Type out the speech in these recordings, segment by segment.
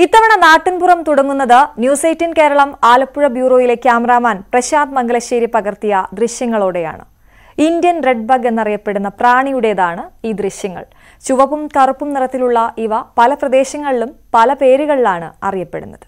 ഇത്തവണ നാട്ടിൻപുറം തുടങ്ങുന്നത് news 18 Keralam Alappuzha ബ്യൂറോയിലെ cameraman Prashant Mangalassery പകർത്തിയ ദൃശ്യങ്ങളോടെയാണ്. ഇന്ത്യൻ റെഡ് ബഗ് എന്നറിയപ്പെടുന്ന പ്രാണിയുടേതാണ് ഈ ദൃശ്യങ്ങൾ. ചുവപ്പും കറുപ്പും നിറത്തിലുള്ള ഇവ പല പ്രദേശങ്ങളിലും പല പേരുകളിലാണ് അറിയപ്പെടുന്നത്.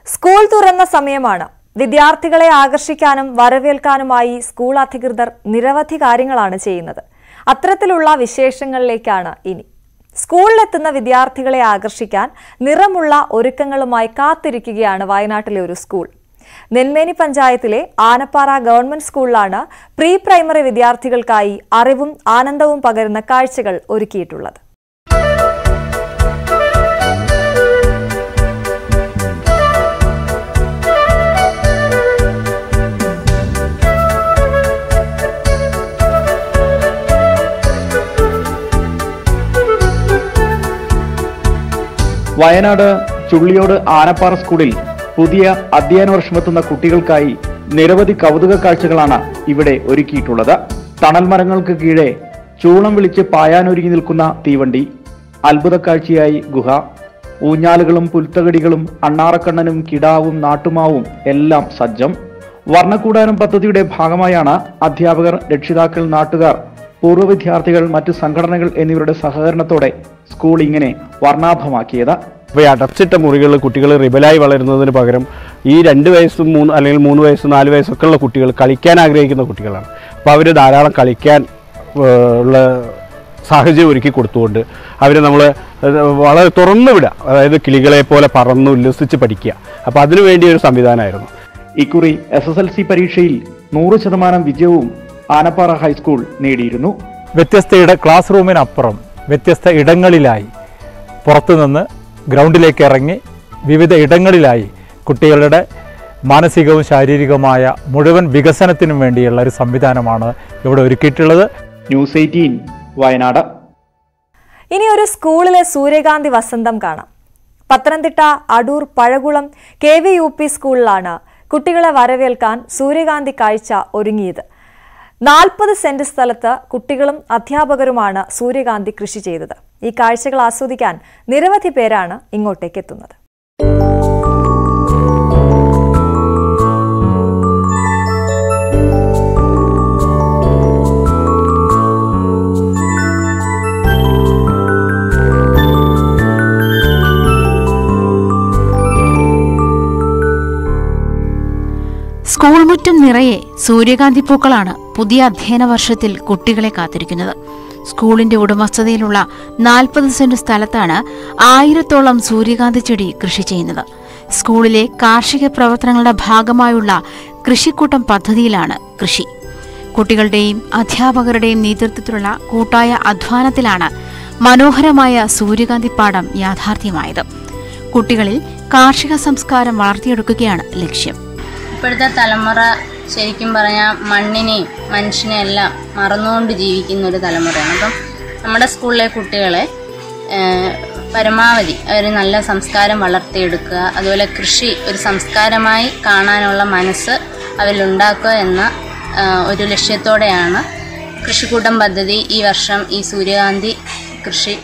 സ്കൂൾ തുറന്ന സമയമാണ്. വിദ്യാർത്ഥികളെ ആകർഷിക്കാനും വരവേൽക്കാനുമായി സ്കൂൾ അധികൃതർ നിരവധി കാര്യങ്ങളാണ് ചെയ്യുന്നത്. അത്തരത്തിലുള്ള വിശേഷങ്ങളിലേക്കാണ് ഇനി. സ്കൂളിലെത്തുന്ന വിദ്യാർത്ഥികളെ ആകർഷിക്കാൻ നിറമുള്ള ഒരുക്കങ്ങളുമായി കാത്തിരിക്കുകയാണ് വയനാട്ടിലെ ഒരു സ്കൂൾ. നെന്മേനി പഞ്ചായത്തിലെ ആനപ്പാറ ഗവൺമെന്റ് സ്കൂളിലാണ് പ്രീ പ്രൈമറി വിദ്യാർത്ഥികൾക്കായി അറിവും ആനന്ദവും പകരുന്ന കാഴ്ചകൾ ഒരുക്കിയിട്ടുള്ളത്. വയനാട് ചുള്ളിയോട് ആനപ്പാറ സ്കൂളിൽ പുതിയ അധ്യയന വർഷമെത്തുന്ന കുട്ടികൾക്കായി നിരവധി കൗതുക കാഴ്ചകളാണ് ഇവിടെ ഒരുക്കിയിട്ടുള്ളത്. തണൽ മരങ്ങൾക്ക് കീഴെ ചൂളം വിളിച്ച് പായാനൊരുങ്ങി നിൽക്കുന്ന തീവണ്ടി, അത്ഭുത കാഴ്ചയായി ഗുഹ, ഊഞ്ഞാലുകളും പുൽത്തകടികളും അണ്ണാറക്കണ്ണനും കിടാവും നാട്ടുമാവും എല്ലാം സജ്ജം. വർണ്ണക്കൂടാരം പദ്ധതിയുടെ ഭാഗമായാണ് അധ്യാപകർ, രക്ഷിതാക്കൾ, നാട്ടുകാർ, പൂർവ്വ വിദ്യാർത്ഥികൾ, മറ്റു സംഘടനകൾ എന്നിവരുടെ സഹകരണത്തോടെ സ്കൂൾ ഇങ്ങനെ വർണ്ണാഭമാക്കിയത്. ഇപ്പോൾ ഈ അടച്ചിട്ട മുറികളിൽ കുട്ടികൾ റിബലായി വളരുന്നതിന് പകരം ഈ 2 വയസ്സും 3 അല്ലെങ്കിൽ 3 വയസ്സും 4 വയസ്സൊക്കെ ഉള്ള കുട്ടികൾ കളിക്കാൻ ആഗ്രഹിക്കുന്ന കുട്ടികളാണ്. അപ്പോൾ അവർ ധാരാളം കളിക്കാൻ ഉള്ള സാഹചര്യം ഒരുക്കി കൊടുത്തുകൊണ്ട് അവരെ നമ്മൾ വളരെ തുറന്നു വിടുക, അതായത് കിളികളെ പോലെ പറന്ന് ഉല്ലസിച്ച് പഠിക്കുക. അപ്പോൾ അതിനു വേണ്ടി ഒരു സംവിധാനമായിരുന്നു. ഇക്കുറി SSLC പരീക്ഷയിൽ 100% വിജയവും ആനപ്പാറ ഹൈസ്കൂൾ നേടിയിരുന്നു. വ്യത്യസ്ത ക്ലാസ് റൂമിനപ്പുറം വ്യത്യസ്ത ഇടങ്ങളിലായി പുറത്തുനിന്ന് ഗ്രൗണ്ടിലേക്ക് ഇറങ്ങി വിവിധ ഇടങ്ങളിലായി കുട്ടികളുടെ മാനസികവും ശാരീരികവുമായ മുഴുവൻ വികസനത്തിനും വേണ്ടിയുള്ള ഒരു സംവിധാനമാണ് ഇവിടെ ഒരുക്കിയിട്ടുള്ളത്. ന്യൂസ് 18 വയനാട്. ഇനി ഒരു സ്കൂളിലെ സൂര്യകാന്തി വസന്തം കാണാം. പത്തനംതിട്ട അടൂർ പഴകുളം KVUP സ്കൂളിലാണ് കുട്ടികളെ വരവേൽക്കാൻ സൂര്യകാന്തി കാഴ്ച ഒരുങ്ങിയത്. 40 സെന്റ് സ്ഥലത്ത് കുട്ടികളും അധ്യാപകരുമാണ് സൂര്യകാന്തി കൃഷി ചെയ്തത്. ഈ കാഴ്ചകൾ ആസ്വദിക്കാൻ നിരവധി പേരാണ് ഇങ്ങോട്ടേക്ക് എത്തുന്നത്. സ്കൂൾ മുറ്റം നിറയെ സൂര്യകാന്തി പൂക്കളാണ് പുതിയ അധ്യയന വർഷത്തിൽ കുട്ടികളെ കാത്തിരിക്കുന്നത്. സ്കൂളിന്റെ ഉടമസ്ഥതയിലുള്ള 40 സെന്റ് സ്ഥലത്താണ് 1000-ഓളം സൂര്യകാന്തി ചെടി കൃഷി ചെയ്യുന്നത്. സ്കൂളിലെ കാർഷിക പ്രവർത്തനങ്ങളുടെ ഭാഗമായുള്ള കൃഷിക്കൂട്ടം പദ്ധതിയിലാണ് കൃഷി. കുട്ടികളുടെയും അധ്യാപകരുടെയും നേതൃത്വത്തിലുള്ള കൂട്ടായ അധ്വാനത്തിലാണ് മനോഹരമായ സൂര്യകാന്തി പാടം യാഥാർത്ഥ്യമായത്. കുട്ടികളിൽ കാർഷിക സംസ്കാരം വളർത്തിയെടുക്കുകയാണ് ലക്ഷ്യം. ഇപ്പോഴത്തെ തലമുറ ശരിക്കും പറഞ്ഞാൽ മണ്ണിനെയും മനുഷ്യനെയും എല്ലാം മറന്നുകൊണ്ട് ജീവിക്കുന്ന ഒരു തലമുറയാണ്. അപ്പം നമ്മുടെ സ്കൂളിലെ കുട്ടികളെ പരമാവധി ഒരു നല്ല സംസ്കാരം വളർത്തിയെടുക്കുക, അതുപോലെ കൃഷി ഒരു സംസ്കാരമായി കാണാനുള്ള മനസ്സ് അവരിലുണ്ടാക്കുക എന്ന ഒരു ലക്ഷ്യത്തോടെയാണ് കൃഷിക്കൂട്ടം പദ്ധതി ഈ വർഷം ഈ സൂര്യകാന്തി കൃഷി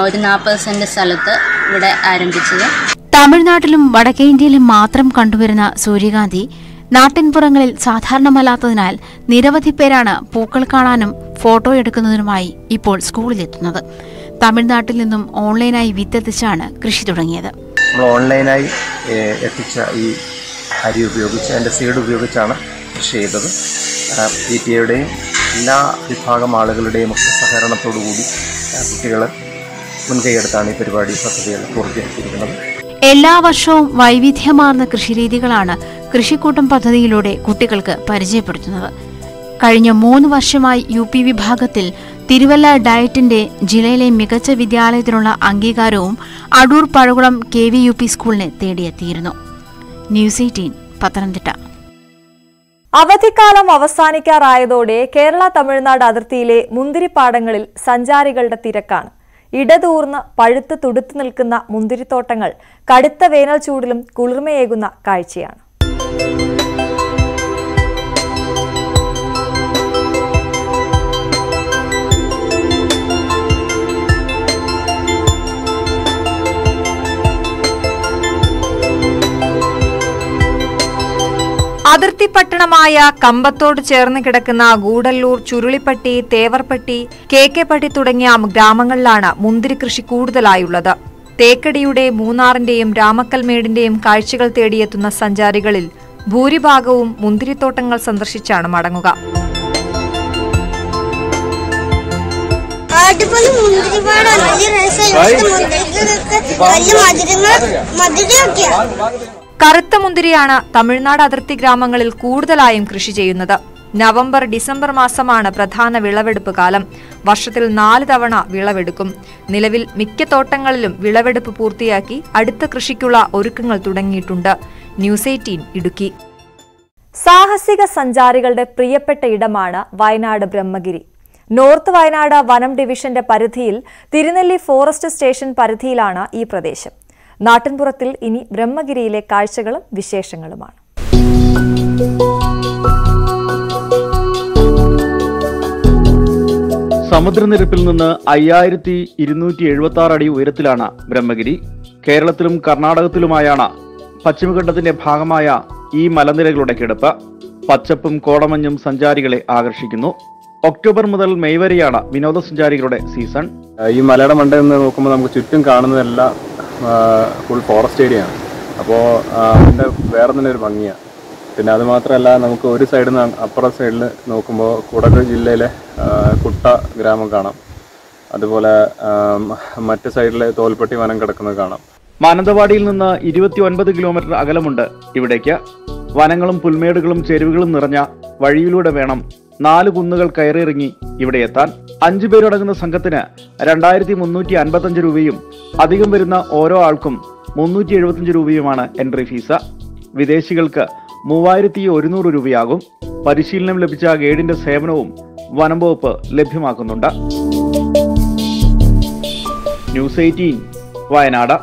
ഒരു 40 സെന്റ് സ്ഥലത്ത് ഇവിടെ ആരംഭിച്ചത്. തമിഴ്നാട്ടിലും വടക്കേ ഇന്ത്യയിലും മാത്രം കണ്ടുവരുന്ന സൂര്യകാന്തി നാട്ടിൻപുറങ്ങളിൽ സാധാരണമല്ലാത്തതിനാൽ നിരവധി പേരാണ് പൂക്കൾ കാണാനും ഫോട്ടോ എടുക്കുന്നതിനുമായി ഇപ്പോൾ സ്കൂളിലെത്തുന്നത്. തമിഴ്നാട്ടിൽ നിന്നും ഓൺലൈനായി വിത്തെത്തിച്ചാണ് കൃഷി തുടങ്ങിയത്. നമ്മൾ ഓൺലൈനായി എത്തിച്ച ഈ അരി ഉപയോഗിച്ച് അതിൻ്റെ സീഡ് ഉപയോഗിച്ചാണ് കൃഷി ചെയ്തത്. PTA-യുടെയും എല്ലാ വിഭാഗം ആളുകളുടെയും ഒക്കെ സഹകരണത്തോടുകൂടി കുട്ടികൾ മുൻകൈയെടുത്താണ് ഈ പദ്ധതികൾ പൂർത്തിയാക്കിയിരിക്കുന്നത്. എല്ലാ വർഷവും വൈവിധ്യമാർന്ന കൃഷിരീതികളാണ് കൃഷിക്കൂട്ടം പദ്ധതിയിലൂടെ കുട്ടികൾക്ക് പരിചയപ്പെടുത്തുന്നത്. കഴിഞ്ഞ 3 വർഷമായി UP വിഭാഗത്തിൽ തിരുവല്ല ഡയറ്റിന്റെ ജില്ലയിലെ മികച്ച വിദ്യാലയത്തിനുള്ള അംഗീകാരവും അടൂർ പഴകുളം KVUP സ്കൂളിനെ തേടിയെത്തിയിരുന്നു. ന്യൂസ് 18 പത്തനംതിട്ട. അവധിക്കാലം അവസാനിക്കാറായതോടെ കേരള തമിഴ്നാട് അതിർത്തിയിലെ മുന്തിരിപ്പാടങ്ങളിൽ സഞ്ചാരികളുടെ തിരക്കാണ്. ഇടതൂർന്ന് പഴുത്ത് തുടുത്തു നിൽക്കുന്ന മുന്തിരിത്തോട്ടങ്ങൾ കടുത്ത വേനൽ ചൂടിലും കുളിർമയേകുന്ന കാഴ്ചയാണ്. അതിർത്തി പട്ടണമായ കമ്പത്തോട് ചേർന്ന് കിടക്കുന്ന ഗൂഡല്ലൂർ, ചുരുളിപ്പട്ടി, തേവർപ്പട്ടി, KK-പട്ടി തുടങ്ങിയ ഗ്രാമങ്ങളിലാണ് മുന്തിരി കൃഷി കൂടുതലായുള്ളത്. തേക്കടിയുടെ, മൂന്നാറിന്റെയും രാമക്കൽമേടിന്റെയും കാഴ്ചകൾ തേടിയെത്തുന്ന സഞ്ചാരികളിൽ ഭൂരിഭാഗവും മുന്തിരിത്തോട്ടങ്ങൾ സന്ദർശിച്ചാണ് മടങ്ങുക. കറുത്ത മുന്തിരിയാണ് തമിഴ്നാട് അതിർത്തി ഗ്രാമങ്ങളിൽ കൂടുതലായും കൃഷി ചെയ്യുന്നത്. നവംബർ, ഡിസംബർ മാസമാണ് പ്രധാന വിളവെടുപ്പ് കാലം. വർഷത്തിൽ 4 തവണ വിളവെടുക്കും. നിലവിൽ മിക്ക തോട്ടങ്ങളിലും വിളവെടുപ്പ് പൂർത്തിയാക്കി അടുത്ത കൃഷിക്കുള്ള ഒരുക്കങ്ങൾ തുടങ്ങിയിട്ടുണ്ട്. ന്യൂസ് 18 ഇടുക്കി. സാഹസിക സഞ്ചാരികളുടെ പ്രിയപ്പെട്ട ഇടമാണ് വയനാട് ബ്രഹ്മഗിരി. നോർത്ത് വയനാട് വനം ഡിവിഷന്റെ പരിധിയിൽ തിരുനെല്ലി ഫോറസ്റ്റ് സ്റ്റേഷൻ പരിധിയിലാണ് ഈ പ്രദേശം. നാട്ടിൻപുറത്തിൽ ഇനി ബ്രഹ്മഗിരിയിലെ കാഴ്ചകളും വിശേഷങ്ങളുമാണ്. സമുദ്രനിരപ്പിൽ നിന്ന് 5276 അടി ഉയരത്തിലാണ് ബ്രഹ്മഗിരി. കേരളത്തിലും കർണാടകത്തിലുമായാണ് പശ്ചിമഘട്ടത്തിന്റെ ഭാഗമായ ഈ മലനിരകളുടെ കിടപ്പ്. പച്ചപ്പും കോടമഞ്ഞും സഞ്ചാരികളെ ആകർഷിക്കുന്നു. ഒക്ടോബർ മുതൽ മെയ് വരെയാണ് വിനോദസഞ്ചാരികളുടെ സീസൺ. ഈ മലയുടെ മണ്ടയിൽ നിന്ന് നോക്കുമ്പോൾ നമുക്ക് ചുറ്റും കാണുന്നതെല്ലാം ഫുൾ ഫോറസ്റ്റ് ഏരിയ ആണ്. അപ്പോൾ അതിൻ്റെ വേറെ തന്നെ ഒരു ഭംഗിയാണ്. പിന്നെ അത് മാത്രമല്ല, നമുക്ക് ഒരു സൈഡിൽ നിന്ന് അപ്പുറം സൈഡിൽ നോക്കുമ്പോൾ കുടക് ജില്ലയിലെ കുട്ട ഗ്രാമം കാണാം. അതുപോലെ മറ്റ് സൈഡിലെ തോൽപ്പെട്ടി വനം കിടക്കുന്നത് കാണാം. മാനന്തവാടിയിൽ നിന്ന് 29 കിലോമീറ്റർ അകലമുണ്ട് ഇവിടേക്ക്. വനങ്ങളും പുൽമേടുകളും ചെരുവുകളും നിറഞ്ഞ വഴിയിലൂടെ വേണം 4 കുന്നുകൾ കയറിയിറങ്ങി ഇവിടെ എത്താൻ. 5 പേരടങ്ങുന്ന സംഘത്തിന് 2355 രൂപയും അധികം വരുന്ന ഓരോ ആൾക്കും 375 രൂപയുമാണ് എൻട്രി ഫീസ്. വിദേശികൾക്ക് 3100 രൂപയാകും. പരിശീലനം ലഭിച്ച ഗൈഡിന്റെ സേവനവും വനം വകുപ്പ് ലഭ്യമാക്കുന്നുണ്ട്. ന്യൂസ് 18 വയനാട്.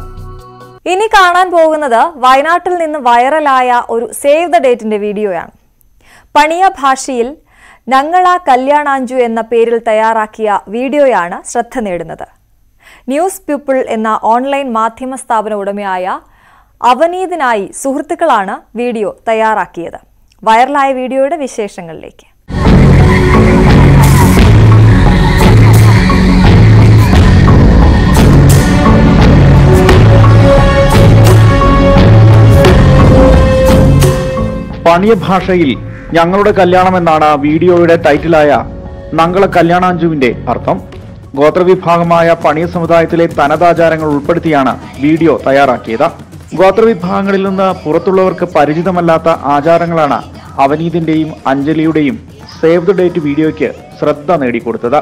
ഇനി കാണാൻ പോകുന്നത് വയനാട്ടിൽ നിന്ന് വൈറലായ ഒരു സേവ് ദ ഡേറ്റിന്റെ വീഡിയോയാണ്. പണിയ ഭാഷയിൽ ഞങ്ങളാ കല്യാണാഞ്ചു എന്ന പേരിൽ തയ്യാറാക്കിയ വീഡിയോയാണ് ശ്രദ്ധ നേടുന്നത്. ന്യൂസ് പീപ്പിൾ എന്ന ഓൺലൈൻ മാധ്യമ സ്ഥാപന ഉടമയായ അവനീതിനായി സുഹൃത്തുക്കളാണ് വീഡിയോ തയ്യാറാക്കിയത്. വൈറലായ വീഡിയോയുടെ വിശേഷങ്ങളിലേക്ക്. പണിയ ഭാഷയിൽ ഞങ്ങളുടെ കല്യാണം എന്നാണ് വീഡിയോയുടെ ടൈറ്റിലായ നങ്കള കല്യാണാഞ്ചുവിന്റെ അർത്ഥം. ഗോത്രവിഭാഗമായ പണിയ സമുദായത്തിലെ തനതാചാരങ്ങൾ ഉൾപ്പെടുത്തിയാണ് വീഡിയോ തയ്യാറാക്കിയത്. ഗോത്രവിഭാഗങ്ങളിൽ നിന്ന് പുറത്തുള്ളവർക്ക് പരിചിതമല്ലാത്ത ആചാരങ്ങളാണ് അവനീതിന്റെയും അഞ്ജലിയുടെയും സേവ് ദ ഡേറ്റ് വീഡിയോയ്ക്ക് ശ്രദ്ധ നേടിക്കൊടുത്തത്.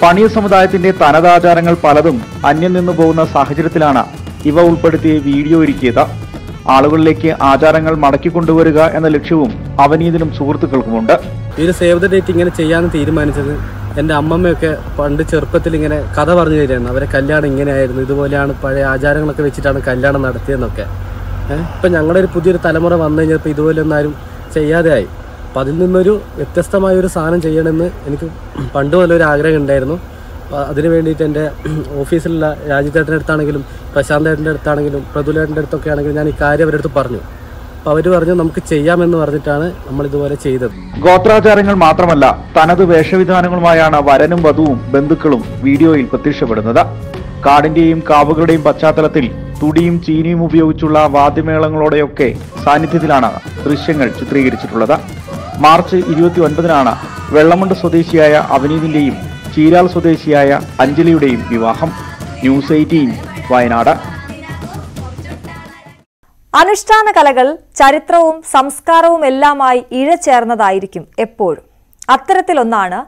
പണിയ സമുദായത്തിന്റെ തനതാചാരങ്ങൾ പലതും അന്യം നിന്നു പോകുന്ന സാഹചര്യത്തിലാണ് ഇവ ഉൾപ്പെടുത്തിയ വീഡിയോ ഒരുക്കിയത്. ആളുകളിലേക്ക് ആചാരങ്ങൾ മടക്കിക്കൊണ്ടുവരിക എന്ന ലക്ഷ്യവും അവനീതിനും സുഹൃത്തുക്കൾക്കുമുണ്ട്. ഈ ഒരു സേവ് ദ ഡേറ്റ് ഇങ്ങനെ ചെയ്യാൻ തീരുമാനിച്ചത് എൻ്റെ അമ്മമ്മയൊക്കെ പണ്ട് ചെറുപ്പത്തിൽ ഇങ്ങനെ കഥ പറഞ്ഞു തരുന്നു. അവരെ കല്യാണം ഇങ്ങനെയായിരുന്നു, ഇതുപോലെയാണ് പഴയ ആചാരങ്ങളൊക്കെ വെച്ചിട്ടാണ് കല്യാണം നടത്തിയെന്നൊക്കെ. ഇപ്പം ഞങ്ങളുടെ ഒരു പുതിയൊരു തലമുറ വന്നു കഴിഞ്ഞപ്പോൾ ഇതുപോലെ ഒന്നും ആരും ചെയ്യാതെ ആയി. അപ്പോൾ അതിൽ നിന്നൊരു വ്യത്യസ്തമായൊരു സാധനം ചെയ്യണമെന്ന് എനിക്ക് പണ്ട് മുതലൊരു ആഗ്രഹം ഉണ്ടായിരുന്നു. അപ്പോൾ അതിന് വേണ്ടിയിട്ട് എൻ്റെ ഓഫീസിലുള്ള രാജിത്തേട്ടൻ്റെ അടുത്താണെങ്കിലും പ്രശാന്തേട്ടൻ്റെ അടുത്താണെങ്കിലും പ്രതുലേട്ടൻ്റെ അടുത്തൊക്കെ ആണെങ്കിലും ഞാൻ ഈ കാര്യം അവരുടെ അടുത്ത് പറഞ്ഞു. അപ്പോൾ അവർ പറഞ്ഞു നമുക്ക് ചെയ്യാമെന്ന് പറഞ്ഞിട്ടാണ് നമ്മളിതുപോലെ ചെയ്തത്. ഗോത്രാചാരങ്ങൾ മാത്രമല്ല, തനത് വേഷവിധാനങ്ങളുമായാണ് വരനും വധുവും ബന്ധുക്കളും വീഡിയോയിൽ പ്രത്യക്ഷപ്പെടുന്നത്. കാടിന്റെയും കാവുകളുടെയും പശ്ചാത്തലത്തിൽ തുടിയും ചീനിയും ഉപയോഗിച്ചുള്ള വാദ്യമേളങ്ങളോടെയൊക്കെ സാന്നിധ്യത്തിലാണ് ദൃശ്യങ്ങൾ ചിത്രീകരിച്ചിട്ടുള്ളത്. മാർച്ച് 29-നാണ് വെള്ളമുണ്ട സ്വദേശിയായ അവനീതിന്റെയും ചീരാൽ സ്വദേശിയായ അഞ്ജലിയുടെയും വിവാഹം. ന്യൂസ് 18 വയനാട്. അനുഷ്ഠാന കലകൾ ചരിത്രവും സംസ്കാരവും എല്ലാമായി ഇഴചേർന്നതായിരിക്കും എപ്പോഴും. അത്തരത്തിലൊന്നാണ്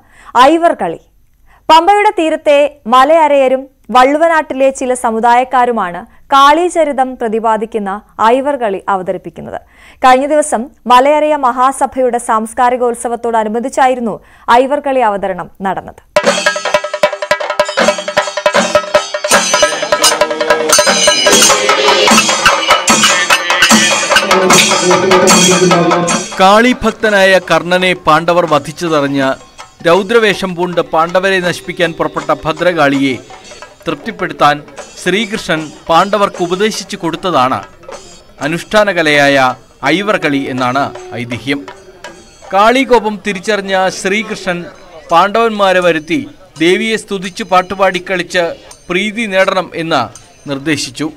ഐവർകളി. പമ്പയുടെ തീരത്തെ മലയരയരും വള്ളുവനാട്ടിലെ ചില സമുദായക്കാരുമാണ് കാളീചരിതം പ്രതിപാദിക്കുന്ന ഐവർകളി അവതരിപ്പിക്കുന്നത്. കഴിഞ്ഞ ദിവസം മലയരയ മഹാസഭയുടെ സാംസ്കാരികോത്സവത്തോടനുബന്ധിച്ചായിരുന്നു ഐവർകളി അവതരണം നടന്നത്. കാളിഭക്തനായ കർണനെ പാണ്ഡവർ വധിച്ചതറിഞ്ഞ രൗദ്രവേഷം പൂണ്ട് പാണ്ഡവരെ നശിപ്പിക്കാൻ പുറപ്പെട്ട ഭദ്രകാളിയെ തൃപ്തിപ്പെടുത്താൻ ശ്രീകൃഷ്ണൻ പാണ്ഡവർക്ക് ഉപദേശിച്ചു കൊടുത്തതാണ് അനുഷ്ഠാനകലയായ ഐവർകളി എന്നാണ് ഐതിഹ്യം. കാളികോപം തിരിച്ചറിഞ്ഞ ശ്രീകൃഷ്ണൻ പാണ്ഡവന്മാരെ വരുത്തി ദേവിയെ സ്തുതിച്ചു പാട്ടുപാടിക്കളിച്ച് പ്രീതി നേടണം എന്ന് നിർദ്ദേശിച്ചു.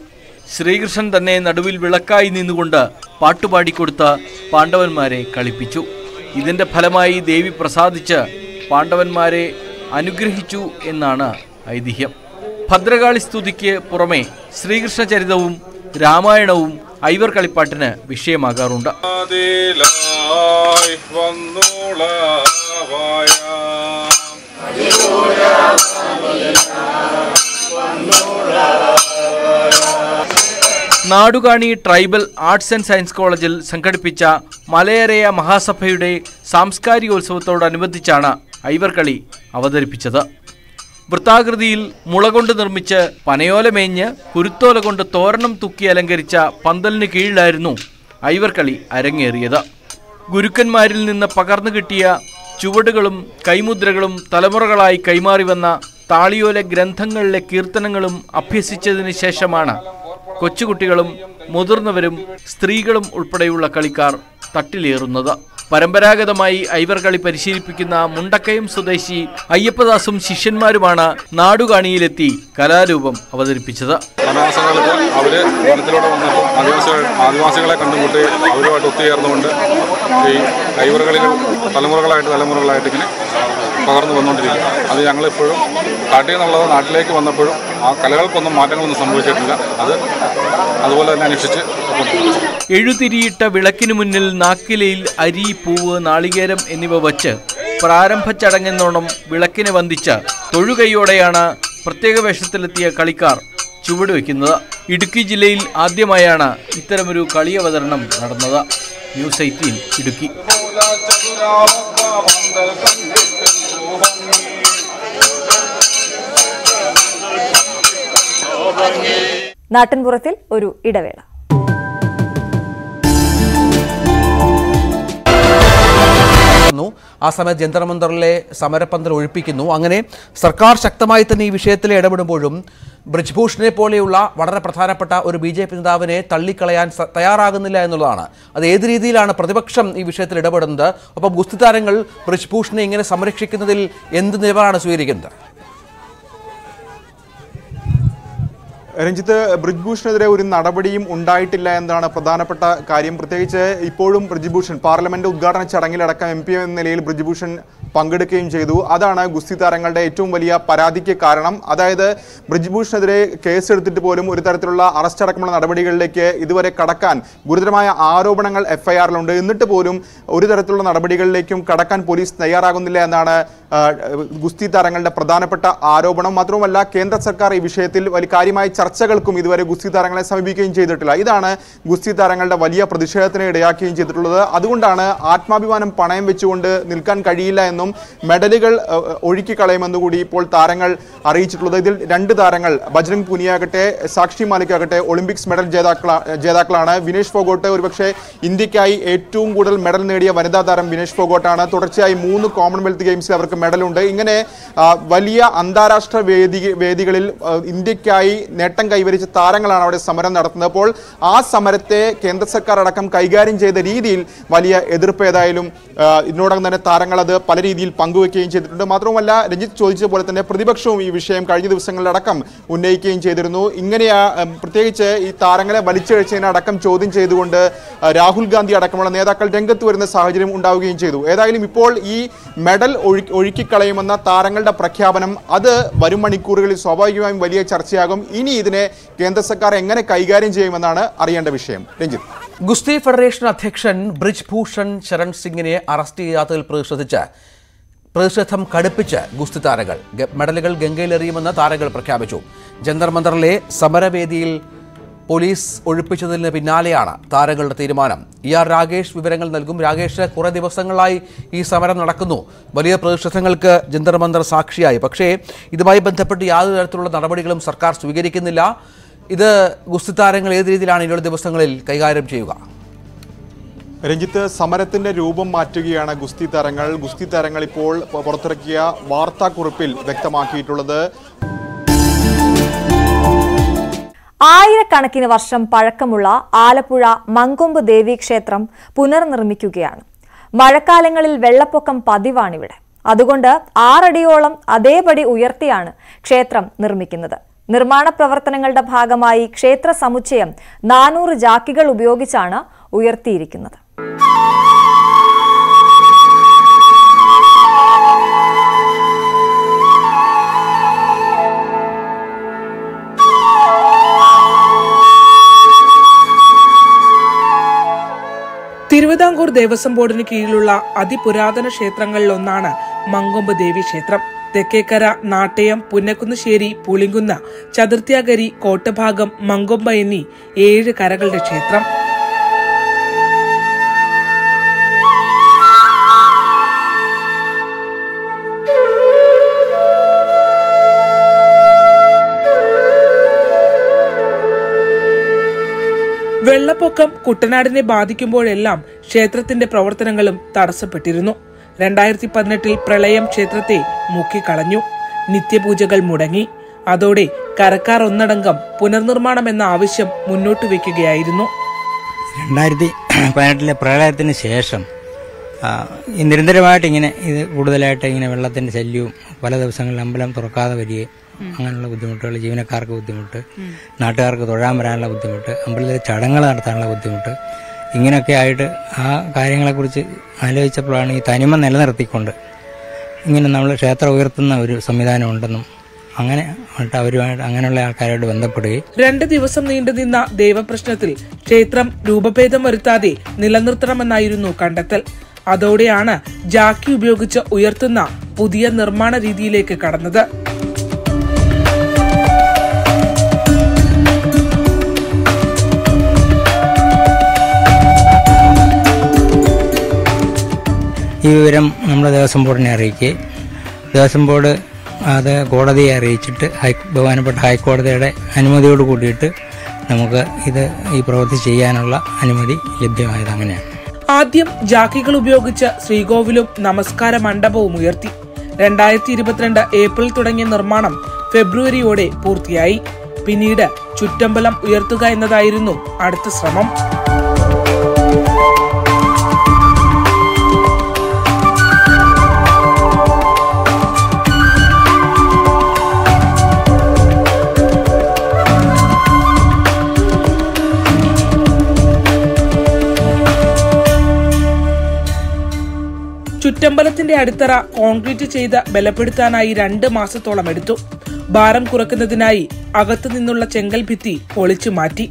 ശ്രീകൃഷ്ണൻ തന്നെ നടുവിൽ വിളക്കായി നിന്നുകൊണ്ട് പാട്ടുപാടിക്കൊടുത്ത് പാണ്ഡവന്മാരെ കളിപ്പിച്ചു. ഇതിൻ്റെ ഫലമായി ദേവി പ്രസാദിച്ച് പാണ്ഡവന്മാരെ അനുഗ്രഹിച്ചു എന്നാണ് ഐതിഹ്യം. ഭദ്രകാളി സ്തുതിക്ക് പുറമെ ശ്രീകൃഷ്ണ ചരിതവും രാമായണവും ഐവർ കളിപ്പാട്ടിന് വിഷയമാകാറുണ്ട്. Nadukani tribal arts and science കോളേജിൽ സംഘടിപ്പിച്ച മലയരയ മഹാസഭയുടെ സാംസ്കാരികോത്സവത്തോടനുബന്ധിച്ചാണ് ഐവർകളി അവതരിപ്പിച്ചത്. വൃത്താകൃതിയിൽ മുളകൊണ്ട് നിർമ്മിച്ച് പനയോല മേഞ്ഞ് കുരുത്തോല കൊണ്ട് തോരണം തൂക്കി അലങ്കരിച്ച പന്തലിന് കീഴിലായിരുന്നു ഐവർകളി അരങ്ങേറിയത്. ഗുരുക്കന്മാരിൽ നിന്ന് പകർന്നു കിട്ടിയ ചുവടുകളും കൈമുദ്രകളും തലമുറകളായി കൈമാറി വന്ന താളിയോല ഗ്രന്ഥങ്ങളിലെ കീർത്തനങ്ങളും അഭ്യസിച്ചതിന് ശേഷമാണ് കൊച്ചുകുട്ടികളും മുതിർന്നവരും സ്ത്രീകളും ഉൾപ്പെടെയുള്ള കളിക്കാർ തട്ടിലേറുന്നത്. പരമ്പരാഗതമായി ഐവർകളി പരിശീലിപ്പിക്കുന്ന മുണ്ടക്കയം സ്വദേശി അയ്യപ്പദാസും ശിഷ്യന്മാരുമാണ് നാടുകാണിയിലെത്തി കലാരൂപം അവതരിപ്പിച്ചത്. വനവാസങ്ങൾക്ക് അവര് വനത്തിലൂടെ വന്നപ്പോൾ ആദിവാസികളെ കണ്ടുമുട്ടി അവരുമായിട്ട് ഒത്തുചേർന്നുകൊണ്ട് ഈ ഐവർകളികൾ തലമുറകളായിട്ട് ഇങ്ങനെ പകർന്നു വന്നുകൊണ്ടിരിക്കും. അത് ഞങ്ങളിപ്പോഴും കാട്ടിൽ നിന്നുള്ളത് നാട്ടിലേക്ക് വന്നപ്പോഴും ആ കലകൾക്കൊന്നും മാറ്റങ്ങളൊന്നും സംഭവിച്ചിട്ടില്ല. അത് അതുപോലെ തന്നെ അനുഷ്ഠിച്ച് എഴുതിരിയിട്ട വിളക്കിനു മുന്നിൽ നാക്കിലയിൽ അരി, പൂവ്, നാളികേരം എന്നിവ വച്ച് പ്രാരംഭ ചടങ്ങെന്നോണം വിളക്കിനെ വന്ദിച്ച് തൊഴുകൈയോടെയാണ് പ്രത്യേക വേഷത്തിലെത്തിയ കളിക്കാർ ചുവടുവെക്കുന്നത്. ഇടുക്കി ജില്ലയിൽ ആദ്യമായാണ് ഇത്തരമൊരു കളി അവതരണം നടന്നത്. ന്യൂസ് 18 ഇടുക്കി. നാട്ടിൻപുറത്തിൽ ഒരു ഇടവേള. ആ സമയത്ത് ജന്തർ മന്ദറിലെ സമരപന്തൽ ഒഴിപ്പിക്കുന്നു. അങ്ങനെ സർക്കാർ ശക്തമായി തന്നെ ഈ വിഷയത്തിൽ ഇടപെടുമ്പോഴും ബ്രിജ്ഭൂഷണെ പോലെയുള്ള വളരെ പ്രധാനപ്പെട്ട ഒരു BJP നേതാവിനെ തള്ളിക്കളയാൻ തയ്യാറാകുന്നില്ല എന്നുള്ളതാണ്. അത് ഏത് രീതിയിലാണ് പ്രതിപക്ഷം ഈ വിഷയത്തിൽ ഇടപെടുന്നത്? ഒപ്പം ഗുസ്തി താരങ്ങൾ ബ്രിജ്ഭൂഷണെ ഇങ്ങനെ സംരക്ഷിക്കുന്നതിൽ എന്ത് നിലപാടാണ് സ്വീകരിക്കുന്നത്? രഞ്ജിത്ത്, ബ്രിജ്ഭൂഷണെതിരെ ഒരു നടപടിയും ഉണ്ടായിട്ടില്ല എന്നതാണ് പ്രധാനപ്പെട്ട കാര്യം. പ്രത്യേകിച്ച് ഇപ്പോഴും ബ്രിജ്ഭൂഷൺ പാർലമെന്റ് ഉദ്ഘാടന ചടങ്ങിലടക്കം MP എന്ന നിലയിൽ ബ്രിജ്ഭൂഷൺ പങ്കെടുക്കുകയും ചെയ്തു. അതാണ് ഗുസ്തി താരങ്ങളുടെ ഏറ്റവും വലിയ പരാതിക്ക് കാരണം. അതായത് ബ്രിജ്ഭൂഷണെതിരെ കേസെടുത്തിട്ട് പോലും ഒരു തരത്തിലുള്ള അറസ്റ്റ് അടക്കമുള്ള നടപടികളിലേക്ക് ഇതുവരെ കടക്കാൻ ഗുരുതരമായ ആരോപണങ്ങൾ FIR-ലുണ്ട്. എന്നിട്ട് പോലും ഒരു തരത്തിലുള്ള നടപടികളിലേക്കും കടക്കാൻ പോലീസ് തയ്യാറാകുന്നില്ല എന്നാണ് ഗുസ്തി താരങ്ങളുടെ പ്രധാനപ്പെട്ട ആരോപണം. മാത്രവുമല്ല, കേന്ദ്ര സർക്കാർ ഈ വിഷയത്തിൽ വലിയ കാര്യമായ ചർച്ചകൾക്കും ഇതുവരെ ഗുസ്തി താരങ്ങളെ സമീപിക്കുകയും ചെയ്തിട്ടില്ല. ഇതാണ് ഗുസ്തി താരങ്ങളുടെ വലിയ പ്രതിഷേധത്തിന് ഇടയാക്കുകയും ചെയ്തിട്ടുള്ളത്. അതുകൊണ്ടാണ് ആത്മാഭിമാനം പണയം വെച്ചുകൊണ്ട് നിൽക്കാൻ കഴിയില്ല എന്നും നിന്നും മെഡലുകൾ ഒഴുക്കിക്കളയുമെന്നുകൂടി ഇപ്പോൾ താരങ്ങൾ അറിയിച്ചിട്ടുള്ളത്. ഇതിൽ 2 താരങ്ങൾ ബജ്രംഗ് പുനിയാകട്ടെ സാക്ഷി മാലിക്കാകട്ടെ ഒളിമ്പിക്സ് മെഡൽ ജേതാക്കളാണ്. വിനേഷ് ഫോഗോട്ട് ഒരുപക്ഷെ ഇന്ത്യക്കായി ഏറ്റവും കൂടുതൽ മെഡൽ നേടിയ വനിതാ താരം വിനേഷ് ഫോഗോട്ടാണ്. തുടർച്ചയായി 3 കോമൺവെൽത്ത് ഗെയിംസിൽ അവർക്ക് മെഡലുണ്ട്. ഇങ്ങനെ വലിയ അന്താരാഷ്ട്ര വേദികളിൽ ഇന്ത്യക്കായി നേട്ടം കൈവരിച്ച താരങ്ങളാണ് അവിടെ സമരം നടത്തുന്നത്. അപ്പോൾ ആ സമരത്തെ കേന്ദ്ര സർക്കാർ അടക്കം കൈകാര്യം ചെയ്ത രീതിയിൽ വലിയ എതിർപ്പ് ഏതായാലും ഇതിനോടകം തന്നെ താരങ്ങൾ അത് പല രീതിയിൽ പങ്കുവെക്കുകയും ചെയ്തിട്ടുണ്ട്. മാത്രവുമല്ല രഞ്ജിത്ത് ചോദിച്ചതുപോലെ തന്നെ പ്രതിപക്ഷവും ഈ വിഷയം കഴിഞ്ഞ ദിവസങ്ങളിലടക്കം ഉന്നയിക്കുകയും ചെയ്തിരുന്നു. ഇങ്ങനെയാ പ്രത്യേകിച്ച് ഈ താരങ്ങളെ വലിച്ചിഴച്ചതിനടക്കം ചോദ്യം ചെയ്തുകൊണ്ട് രാഹുൽ ഗാന്ധി അടക്കമുള്ള നേതാക്കൾ രംഗത്ത് വരുന്ന സാഹചര്യം ഉണ്ടാവുകയും ചെയ്തു. ഏതായാലും ഇപ്പോൾ ഈ മെഡൽ ഒഴുക്കിക്കളയുമെന്ന താരങ്ങളുടെ പ്രഖ്യാപനം അത് വരും മണിക്കൂറുകളിൽ സ്വാഭാവികമായും വലിയ ചർച്ചയാകും. ഇനി ഇതിനെ കേന്ദ്ര സർക്കാർ എങ്ങനെ കൈകാര്യം ചെയ്യുമെന്നാണ് അറിയേണ്ട വിഷയം. രഞ്ജിത്ത്, ഗുസ്തി ഫെഡറേഷൻ അധ്യക്ഷൻ ബ്രിജ്ഭൂഷൺ ശരൺ സിംഗിനെ അറസ്റ്റ് ചെയ്യാത്തതിൽ പ്രതിഷേധം കടുപ്പിച്ച് ഗുസ്തി താരങ്ങൾ മെഡലുകൾ ഗംഗയിലെറിയുമെന്ന് താരങ്ങൾ പ്രഖ്യാപിച്ചു. ജന്തർ മന്ദറിലെ സമരവേദിയിൽ പോലീസ് ഒഴിപ്പിച്ചതിന് പിന്നാലെയാണ് താരങ്ങളുടെ തീരുമാനം. രാകേഷ് വിവരങ്ങൾ നൽകും. രാകേഷ്, കുറേ ദിവസങ്ങളായി ഈ സമരം നടക്കുന്നു. വലിയ പ്രതിഷേധങ്ങൾക്ക് ജന്തർ മന്ദർ സാക്ഷിയായി. പക്ഷേ ഇതുമായി ബന്ധപ്പെട്ട് യാതൊരു തരത്തിലുള്ള നടപടികളും സർക്കാർ സ്വീകരിക്കുന്നില്ല. ഇത് ഗുസ്തി താരങ്ങൾ ഏത് രീതിയിലാണ് ഇനിയുള്ള ദിവസങ്ങളിൽ കൈകാര്യം ചെയ്യുക? രഞ്ജിത്ത്, സമരത്തിന്റെ രൂപം മാറ്റുകയാണ് ഗുസ്തി താരങ്ങൾ ഇപ്പോൾ പുറത്തിറക്കിയ വാർത്താക്കുറിപ്പിൽ വ്യക്തമാക്കിയിട്ടുള്ളത്. ആയിരക്കണക്കിന് വർഷം പഴക്കമുള്ള ആലപ്പുഴ മങ്കൊമ്പ് ദേവീക്ഷേത്രം പുനർനിർമ്മിക്കുകയാണ്. മഴക്കാലങ്ങളിൽ വെള്ളപ്പൊക്കം പതിവാണിവിടെ. അതുകൊണ്ട് 6 അടിയോളം അതേപടി ഉയർത്തിയാണ് ക്ഷേത്രം നിർമ്മിക്കുന്നത്. നിർമ്മാണ പ്രവർത്തനങ്ങളുടെ ഭാഗമായി ക്ഷേത്ര സമുച്ചയം 400 ജാക്കികൾ ഉപയോഗിച്ചാണ് ഉയർത്തിയിരിക്കുന്നത്. തിരുവിതാംകൂർ ദേവസ്വം ബോർഡിന് കീഴിലുള്ള അതിപുരാതന ക്ഷേത്രങ്ങളിലൊന്നാണ് മങ്കൊമ്പ് ദേവി ക്ഷേത്രം. തെക്കേക്കര, നാട്ടയം, പുന്നക്കുന്നുശ്ശേരി, പുളിങ്കുന്ന്, ചതുർത്ഥ്യാകരി, കോട്ടഭാഗം, മങ്കൊമ്പ എന്നീ 7 കരകളുടെ ക്ഷേത്രം. വെള്ളപ്പൊക്കം കുട്ടനാടിനെ ബാധിക്കുമ്പോഴെല്ലാം ക്ഷേത്രത്തിന്റെ പ്രവർത്തനങ്ങളും തടസ്സപ്പെട്ടിരുന്നു. 2018 പ്രളയം ക്ഷേത്രത്തെ മുക്കിക്കളഞ്ഞു. നിത്യപൂജകൾ മുടങ്ങി. അതോടെ കരക്കാർ ഒന്നടങ്കം പുനർനിർമ്മാണം എന്ന ആവശ്യം മുന്നോട്ട് വയ്ക്കുകയായിരുന്നു. 2018 പ്രളയത്തിന് ശേഷം നിരന്തരമായിട്ട് ഇത് കൂടുതലായിട്ട് വെള്ളത്തിന്റെ ശല്യവും പല ദിവസങ്ങളിൽ അമ്പലം തുറക്കാതെ വരികയും അങ്ങനെയുള്ള ബുദ്ധിമുട്ടുകൾ, ജീവനക്കാർക്ക് ബുദ്ധിമുട്ട്, നാട്ടുകാർക്ക് തൊഴാൻ വരാനുള്ള ബുദ്ധിമുട്ട്, അമ്പലത്തിലെ ചടങ്ങുകൾ നടത്താനുള്ള ബുദ്ധിമുട്ട്, ഇങ്ങനെയൊക്കെ ആയിട്ട് ആ കാര്യങ്ങളെക്കുറിച്ച് ആലോചിച്ചപ്പോഴാണ് ഈ തനിമ നിലനിർത്തിക്കൊണ്ട് നമ്മൾ ക്ഷേത്രം ഉയർത്തുന്ന ഒരു സംവിധാനം ഉണ്ടെന്നും അങ്ങനെ അവരുമായിട്ട് അങ്ങനെയുള്ള ആൾക്കാരോട് ബന്ധപ്പെടുകയും 2 ദിവസം നീണ്ടുനിന്ന ദൈവപ്രശ്നത്തിൽ ക്ഷേത്രം രൂപഭേദം വരുത്താതെ നിലനിർത്തണമെന്നായിരുന്നു കണ്ടെത്തൽ. അതോടെയാണ് ജാക്കി ഉപയോഗിച്ച് ഉയർത്തുന്ന പുതിയ നിർമ്മാണ രീതിയിലേക്ക് കടന്നത്. ഈ വിവരം നമ്മുടെ ദേവസ്വം ബോർഡിനെ അറിയിക്കുകയും ദേവസ്വം ബോർഡ് അത് കോടതിയെ അറിയിച്ചിട്ട് ബഹുമാനപ്പെട്ട ഹൈക്കോടതിയുടെ അനുമതിയോട് കൂടിയിട്ട് നമുക്ക് ഈ പ്രവൃത്തി ചെയ്യാനുള്ള അനുമതി ലഭ്യമായത് അങ്ങനെയാണ്. ആദ്യം ജാക്കികൾ ഉപയോഗിച്ച് ശ്രീകോവിലും നമസ്കാര മണ്ഡപവും ഉയർത്തി. 2022 ഏപ്രിൽ തുടങ്ങിയ നിർമ്മാണം ഫെബ്രുവരിയോടെ പൂർത്തിയായി. പിന്നീട് ചുറ്റമ്പലം ഉയർത്തുക എന്നതായിരുന്നു അടുത്ത ശ്രമം. ചുറ്റമ്പലത്തിന്റെ അടിത്തറ കോൺക്രീറ്റ് ചെയ്ത് ബലപ്പെടുത്താനായി 2 മാസത്തോളം എടുത്തു. ഭാരം കുറയ്ക്കുന്നതിനായി അകത്തു നിന്നുള്ള ചെങ്കൽ ഭിത്തി പൊളിച്ചു മാറ്റി.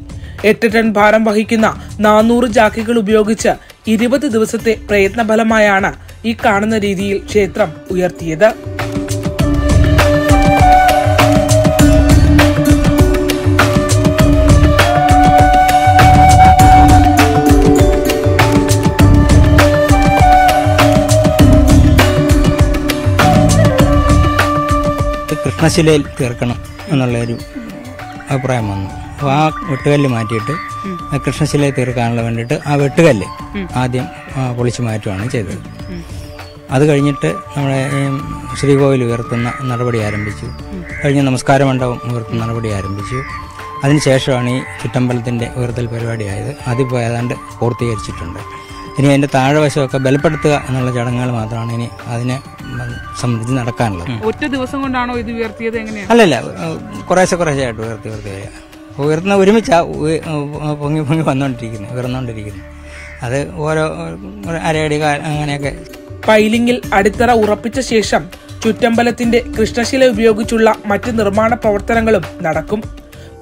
8 ടൺ ഭാരം വഹിക്കുന്ന 400 ജാക്കികൾ ഉപയോഗിച്ച് 20 ദിവസത്തെ പ്രയത്നഫലമായാണ് ഈ കാണുന്ന രീതിയിൽ ക്ഷേത്രം ഉയർത്തിയത്. കൃഷ്ണശിലയിൽ തീർക്കണം എന്നുള്ളൊരു അഭിപ്രായം വന്നു. അപ്പോൾ ആ വെട്ടുകല്ല് മാറ്റിയിട്ട് കൃഷ്ണശിലയിൽ തീർക്കാനുള്ള വേണ്ടിയിട്ട് ആ വെട്ടുകല്ല് ആദ്യം പൊളിച്ചു മാറ്റുകയാണ് ചെയ്തത്. അത് കഴിഞ്ഞിട്ട് നമ്മുടെ ശ്രീകോവിൽ ഉയർത്തുന്ന നടപടി ആരംഭിച്ചു. കഴിഞ്ഞ് നമസ്കാര മണ്ഡപം ഉയർത്തുന്ന നടപടി ആരംഭിച്ചു. അതിനുശേഷമാണ് ഈ ചുറ്റമ്പലത്തിൻ്റെ ഉയർത്തൽ പരിപാടിയായത്. അതിപ്പോൾ ഏതാണ്ട് പൂർത്തീകരിച്ചിട്ടുണ്ട്. ഇനി അതിൻ്റെ താഴെവശമൊക്കെ ബലപ്പെടുത്തുക എന്നുള്ള ചടങ്ങുകൾ മാത്രമാണ് ഇനി അതിനെ സംബന്ധിച്ച് നടക്കാനുള്ളത്. ഒറ്റ ദിവസം കൊണ്ടാണോ ഇത് ഉയർത്തിയത്? എങ്ങനെയാണ്? അല്ലല്ല, കുറേശ്ശെയായിട്ട് ഉയർത്തി വരിക. ഉയർത്തുന്ന ഒരുമിച്ചാണ് പൊങ്ങി ഉയർന്നുകൊണ്ടിരിക്കുന്നു. അത് ഓരോ അരയടി അങ്ങനെയൊക്കെ. പൈലിങ്ങിൽ അടിത്തറ ഉറപ്പിച്ച ശേഷം ചുറ്റമ്പലത്തിന്റെ കൃഷ്ണശില ഉപയോഗിച്ചുള്ള മറ്റ് നിർമ്മാണ പ്രവർത്തനങ്ങളും നടക്കും.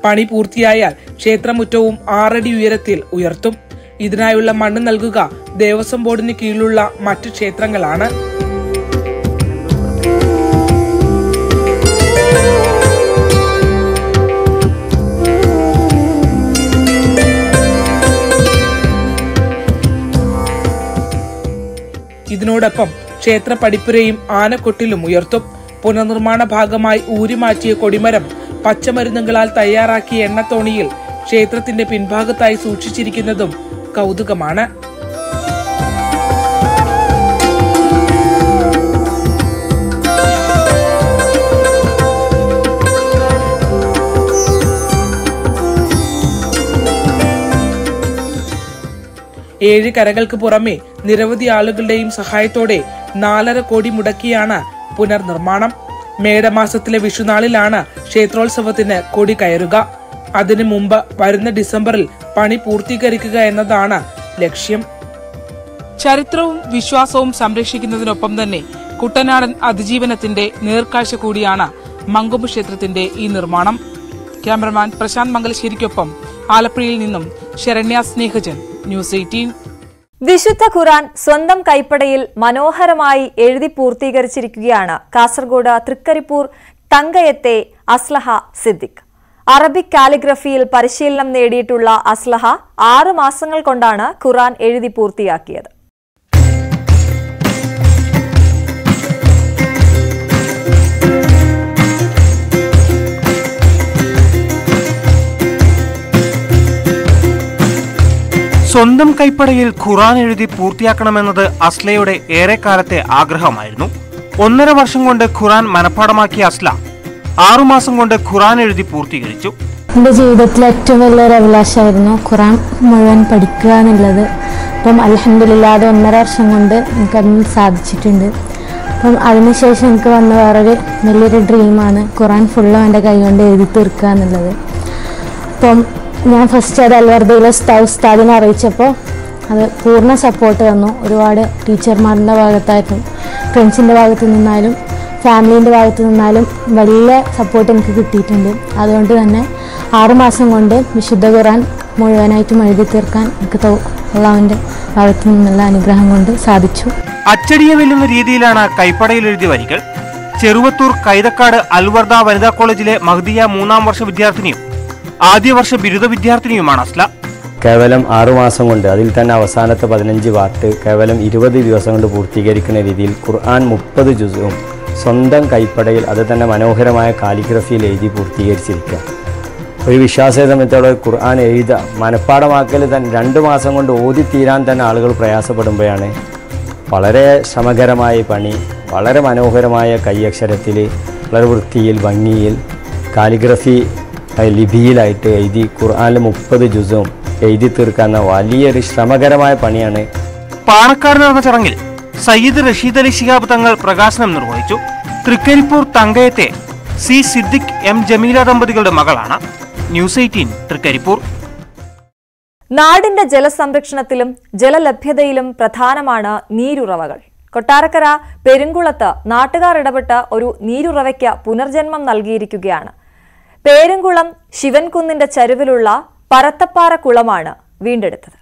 പണി പൂർത്തിയായാൽ ക്ഷേത്രമുറ്റവും 6 അടി ഉയരത്തിൽ ഉയർത്തും. ഇതിനായുള്ള മണ്ണ് നൽകുക ദേവസ്വം ബോർഡിന് കീഴിലുള്ള മറ്റു ക്ഷേത്രങ്ങളാണ്. ഇതിനോടൊപ്പം ക്ഷേത്ര പടിപ്പുരയും ആനക്കൊട്ടിലും ഉയർത്തും. പുനർനിർമ്മാണ ഭാഗമായി ഊരിമാറ്റിയ കൊടിമരം പച്ചമരുന്നുകളാൽ തയ്യാറാക്കിയ എണ്ണത്തോണിയിൽ ക്ഷേത്രത്തിന്റെ പിൻഭാഗത്തായി സൂക്ഷിച്ചിരിക്കുന്നതും കൗതുകമാണ്. ഏഴ് കരകൾക്ക് പുറമെ നിരവധി ആളുകളുടെയും സഹായത്തോടെ 4.5 കോടി മുടക്കിയാണ് പുനർനിർമ്മാണം. മേടമാസത്തിലെ വിഷുനാളിലാണ് ക്ഷേത്രോത്സവത്തിന് കൊടി കയറുക. അതിനു മുമ്പ് വരുന്ന ഡിസംബറിൽ പണി പൂർത്തീകരിക്കുക എന്നതാണ് ലക്ഷ്യം. ചരിത്രവും വിശ്വാസവും സംരക്ഷിക്കുന്നതിനൊപ്പം തന്നെ കുട്ടനാടൻ അതിജീവനത്തിന്റെ നേർക്കാഴ്ച കൂടിയാണ് മങ്കൊമ്പ് ക്ഷേത്രത്തിന്റെ ഈ നിർമ്മാണം. ക്യാമറമാൻ പ്രശാന്ത് മംഗലശ്ശേരിക്കൊപ്പം ആലപ്പുഴയിൽ നിന്നും ശരണ്യ സ്നേഹജൻ, ന്യൂസ് 18. വിശുദ്ധ ഖുർആൻ സ്വന്തം കൈപ്പടയിൽ മനോഹരമായി എഴുതി പൂർത്തീകരിച്ചിരിക്കുകയാണ് കാസർഗോഡ് തൃക്കരിപ്പൂർ തങ്കയത്തെ അസ്ലഹ സിദ്ദിഖ്. അറബിക് കാലിഗ്രഫിയിൽ പരിശീലനം നേടിയിട്ടുള്ള അസ്ലഹ 6 മാസങ്ങൾ കൊണ്ടാണ് ഖുർആൻ എഴുതി പൂർത്തിയാക്കിയത്. സ്വന്തം കൈപ്പടയിൽ ഖുർആൻ എഴുതി പൂർത്തിയാക്കണമെന്നത് അസ്ലയുടെ ഏറെക്കാലത്തെ ആഗ്രഹമായിരുന്നു. 1.5 വർഷം കൊണ്ട് ഖുർആൻ മനഃപ്പാഠമാക്കിയ അസ്ല 6 മാസം കൊണ്ട് ഖുർആൻ എഴുതി പൂർത്തീകരിച്ചു. എൻ്റെ ജീവിതത്തിലെ ഏറ്റവും വലിയൊരു അഭിലാഷമായിരുന്നു ഖുർആൻ മുഴുവൻ പഠിക്കുക എന്നുള്ളത്. അപ്പം അൽഹംദുലില്ലാഹ് 1.5 വർഷം കൊണ്ട് എനിക്കതിന് സാധിച്ചിട്ടുണ്ട്. അപ്പം അതിനുശേഷം എനിക്ക് വന്ന വേറൊരു വലിയൊരു ഡ്രീമാണ് ഖുർആൻ ഫുള്ളും എൻ്റെ കൈ കൊണ്ട് എഴുതി തീർക്കുക എന്നുള്ളത്. അപ്പം ഞാൻ ഫസ്റ്റ് അത് അൽവർദയിലെ ഉസ്താദിനെ അറിയിച്ചപ്പോൾ അത് പൂർണ്ണ സപ്പോർട്ട് തന്നു. ഒരുപാട് ടീച്ചർമാരുടെ ഭാഗത്തായിട്ടും ഫ്രണ്ട്സിൻ്റെ ഭാഗത്തു നിന്നാലും ഫാമിലീൻ്റെ ഭാഗത്തു നിന്നാലും വലിയ സപ്പോർട്ട് എനിക്ക് കിട്ടിയിട്ടുണ്ട്. അതുകൊണ്ട് തന്നെ 6 മാസം കൊണ്ട് വിശുദ്ധ ഖുർആൻ മുഴുവനായിട്ടും എഴുതി തീർക്കാൻ എനിക്ക് അല്ലാഹുവിൻ്റെ ഭാഗത്തു നിന്നുള്ള അനുഗ്രഹം കൊണ്ട് സാധിച്ചു. അച്ചടിയെ വെല്ലുന്ന രീതിയിലാണ് കൈപ്പടയിൽ എഴുതിയ വരികൾ. ചെറുവത്തൂർ കൈതക്കാട് അൽവർദ വനിതാ കോളേജിലെ മഹ്ദിയ 3ാം വർഷ വിദ്യാർത്ഥിനിയും ആദ്യ വർഷ ബിരുദ വിദ്യാർത്ഥിനിയുമാണ് അസ്ല. കേവലം 6 മാസം കൊണ്ട്, അതിൽ തന്നെ അവസാനത്തെ 15 പാർട്ട് കേവലം 20 ദിവസം കൊണ്ട് പൂർത്തീകരിക്കുന്ന രീതിയിൽ ഖുർആൻ 30 ജുസും സ്വന്തം കൈപ്പടയിൽ അത് തന്നെ മനോഹരമായ കാലിഗ്രഫിയിൽ എഴുതി പൂർത്തീകരിച്ചിരിക്കുക. ഒരു വിശ്വാസിയെ സംബന്ധിച്ചോളം ഖുർആൻ എഴുതുക മനഃപ്പാഠമാക്കൽ തന്നെ 2 മാസം കൊണ്ട് ഓതിത്തീരാൻ തന്നെ ആളുകൾ പ്രയാസപ്പെടുമ്പോഴാണ് വളരെ ശ്രമകരമായ പണി വളരെ മനോഹരമായ കൈയക്ഷരത്തിൽ വളരെ വൃത്തിയിൽ ഭംഗിയിൽ കാലിഗ്രഫി ലിപിയിലായിട്ട് എഴുതി ഖുർആനിൽ 30 ജുസും എഴുതി തീർക്കുന്ന വലിയൊരു ശ്രമകരമായ പണിയാണ്. പാണക്കാട് നടന്ന ചടങ്ങിൽ സയ്യിദ് റഷീദ് അലി ശിഹാബ് തങ്ങൾ പ്രകാശനം നിർവഹിച്ചു. തൃക്കരിപ്പൂർ തങ്കയത്തെ സി സിദ്ദിഖ് എം ജമീല ദമ്പതികളുടെ മകളാണ്. ന്യൂസ് 18 തൃക്കരിപ്പൂർ. നാടിന്റെ ജലസംരക്ഷണത്തിലും ജലലഭ്യതയിലും പ്രധാനമാണ് നീരുറവകൾ. കൊട്ടാരക്കര പെരുങ്കുളത്ത് നാട്ടുകാർ ഇടപെട്ട് ഒരു നീരുറവയ്ക്ക് പുനർജന്മം നൽകിയിരിക്കുകയാണ്. പേരുംകുളം ശിവൻകുന്നിന്റെ ചരിവിലുള്ള പരത്തപ്പാറ കുളമാണ് വീണ്ടെടുത്തത്.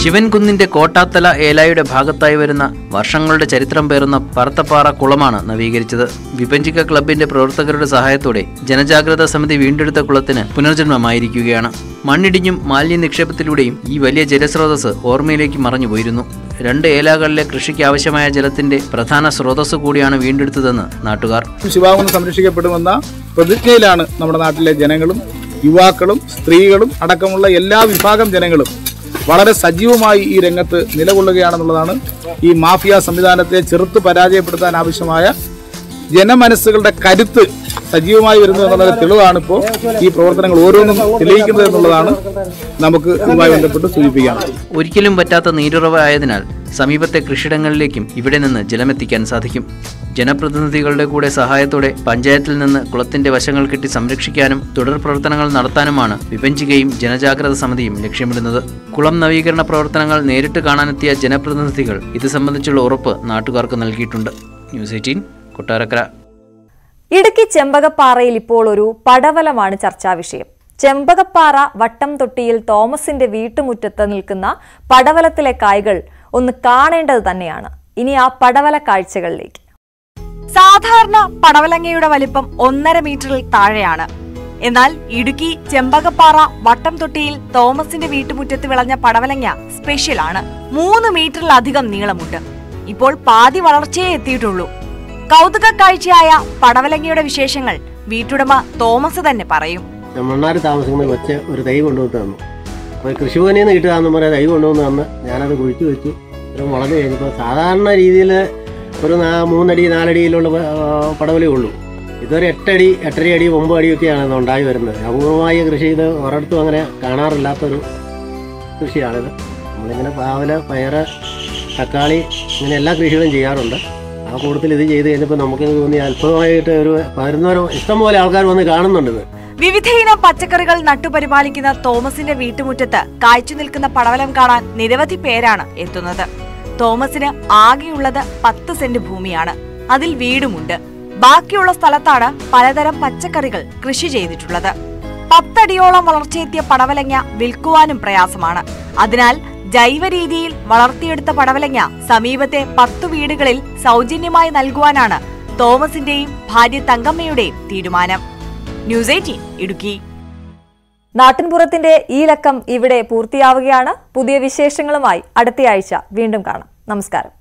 ശിവൻകുന്നിന്റെ കോട്ടാത്തല ഏലായുടെ ഭാഗത്തായി വരുന്ന വർഷങ്ങളുടെ ചരിത്രം പേറുന്ന പറത്തപ്പാറ കുളമാണ് നവീകരിച്ചത്. വിഭജിക ക്ലബിന്റെ പ്രവർത്തകരുടെ സഹായത്തോടെ ജനജാഗ്രതാ സമിതി വീണ്ടെടുത്ത കുളത്തിന് പുനർജന്മമായിരിക്കുകയാണ്. മണ്ണിടിഞ്ഞും മാലിന്യ നിക്ഷേപത്തിലൂടെയും ഈ വലിയ ജലസ്രോതസ് ഓർമ്മയിലേക്ക് മറഞ്ഞുപോയിരുന്നു. 2 ഏലാകളിലെ കൃഷിക്ക് ആവശ്യമായ ജലത്തിന്റെ പ്രധാന സ്രോതസ് കൂടിയാണ് വീണ്ടെടുത്തതെന്ന് നാട്ടുകാർ. ശിവാകുന്ന് സംരക്ഷിക്കപ്പെടുമെന്ന പ്രതിജ്ഞയിലാണ് നമ്മുടെ നാട്ടിലെ ജനങ്ങളും യുവാക്കളും സ്ത്രീകളും അടക്കമുള്ള എല്ലാ വിഭാഗം ജനങ്ങളും വളരെ സജീവമായി ഈ രംഗത്ത് നിലകൊള്ളുകയാണെന്നുള്ളതാണ് ഈ മാഫിയ സംവിധാനത്തെ ചെറുത്ത് പരാജയപ്പെടുത്താൻ ആവശ്യമായ ജനമനസ്സുകളുടെ കരുത്ത് സജീവമായി വരുന്നു എന്നുള്ളത് തെളിവാണ് ഇപ്പോൾ ഈ പ്രവർത്തനങ്ങൾ ഓരോന്നും തെളിയിക്കുന്നത് എന്നുള്ളതാണ് നമുക്ക് ഇതുമായി ബന്ധപ്പെട്ട് സൂചിപ്പിക്കാനുള്ളത്. ഒരിക്കലും പറ്റാത്ത നീരുറവ ആയതിനാൽ സമീപത്തെ കൃഷിയിടങ്ങളിലേക്കും ഇവിടെ നിന്ന് ജലമെത്തിക്കാൻ സാധിക്കും. ജനപ്രതിനിധികളുടെ കൂടെ സഹായത്തോടെ പഞ്ചായത്തിൽ നിന്ന് കുളത്തിന്റെ വശങ്ങൾ കെട്ടി സംരക്ഷിക്കാനും തുടർ പ്രവർത്തനങ്ങൾ നടത്താനുമാണ് വിഭജികയും ജനജാഗ്രത സമിതിയും ലക്ഷ്യമിടുന്നത്. കുളം നവീകരണ പ്രവർത്തനങ്ങൾ നേരിട്ട് കാണാനെത്തിയ ജനപ്രതിനിധികൾ ഇത് സംബന്ധിച്ചുള്ള ഉറപ്പ് നാട്ടുകാർക്ക് നൽകിയിട്ടുണ്ട്. ന്യൂസ് 18 കൊട്ടാരക്കര. ഇടുക്കി ചെമ്പകപ്പാറയിൽ ഇപ്പോൾ ഒരു പടവലമാണ് ചർച്ചാ വിഷയം. ചെമ്പകപ്പാറ വട്ടം തൊട്ടിയിൽ തോമസിന്റെ വീട്ടുമുറ്റത്ത് നിൽക്കുന്ന പടവലത്തിലെ കായ്കൾ ഒന്ന് കാണേണ്ടത് തന്നെയാണ്. ഇനി ആ പടവല കാഴ്ചകളിലേക്ക്. സാധാരണ പടവലങ്ങയുടെ വലിപ്പം 1.5 മീറ്ററിൽ താഴെയാണ്. എന്നാൽ ഇടുക്കി ചെമ്പകപ്പാറ വട്ടം തൊട്ടിയിൽ തോമസിന്റെ വീട്ടുമുറ്റത്ത് വിളഞ്ഞ പടവലങ്ങ സ്പെഷ്യലാണ്. 3 മീറ്ററിലധികം നീളമുണ്ട്. ഇപ്പോൾ പാതി വളർച്ചയെ എത്തിയിട്ടുള്ളൂ. കൗതുക കാഴ്ചയായ പടവലങ്ങയുടെ വിശേഷങ്ങൾ വീട്ടുടമ തോമസ് തന്നെ പറയും. മണ്ണാർ താമസിക്കുന്ന കൊച്ച് ഒരു തൈ കൊണ്ടുവന്ന് തന്നു. അപ്പോൾ കൃഷിഭവനിൽ നിന്ന് കിട്ടുകയെന്ന് പറയാൻ തൈ കൊണ്ടുവന്ന് തന്ന് ഞാനത് കുഴിച്ചു വെച്ചു. വളർന്നു കഴിഞ്ഞപ്പോൾ സാധാരണ രീതിയിൽ ഒരു 3 അടി 4 അടിയിലുള്ള പടവലേ ഉള്ളൂ. ഇതൊരു 8 അടി 8.5 അടി 9 അടിയൊക്കെയാണ് ഉണ്ടായി വരുന്നത്. അപൂർവമായ കൃഷി, ഇത് ഒരിടത്തും അങ്ങനെ കാണാറില്ലാത്തൊരു കൃഷിയാണിത്. നമ്മളിങ്ങനെ പാവല, പയറ്, തക്കാളി ഇങ്ങനെ എല്ലാ കൃഷികളും ചെയ്യാറുണ്ട്. ആ കൂട്ടത്തിൽ ഇത് ചെയ്ത് കഴിഞ്ഞപ്പോൾ നമുക്ക് തോന്നി അത്ഭുതമായിട്ട് ഒരു വരുന്നവരോ ഇഷ്ടംപോലെ ആൾക്കാർ വന്ന് കാണുന്നുണ്ട്. വിവിധയിനം പച്ചക്കറികൾ നട്ടുപരിപാലിക്കുന്ന തോമസിന്റെ വീട്ടുമുറ്റത്ത് കായ്ച്ചു നിൽക്കുന്ന പടവലം കാണാൻ നിരവധി പേരാണ് എത്തുന്നത്. തോമസിന് ആകെയുള്ളത് 10 സെന്റ് ഭൂമിയാണ്. അതിൽ വീടുമുണ്ട്. ബാക്കിയുള്ള സ്ഥലത്താണ് പലതരം പച്ചക്കറികൾ കൃഷി ചെയ്തിട്ടുള്ളത്. 10 അടിയോളം വളർച്ചയെത്തിയ പടവലങ്ങ വിൽക്കുവാനും പ്രയാസമാണ്. അതിനാൽ ജൈവ രീതിയിൽ വളർത്തിയെടുത്ത പടവലങ്ങ സമീപത്തെ 10 വീടുകളിൽ സൗജന്യമായി നൽകുവാനാണ് തോമസിന്റെയും ഭാര്യ തങ്കമ്മയുടെയും തീരുമാനം. ന്യൂസ് 18 ഇടുക്കി. നാട്ടിൻപുറത്തിന്റെ ഈ ലക്കം ഇവിടെ പൂർത്തിയാവുകയാണ്. പുതിയ വിശേഷങ്ങളുമായി അടുത്തയാഴ്ച വീണ്ടും കാണാം. നമസ്കാരം.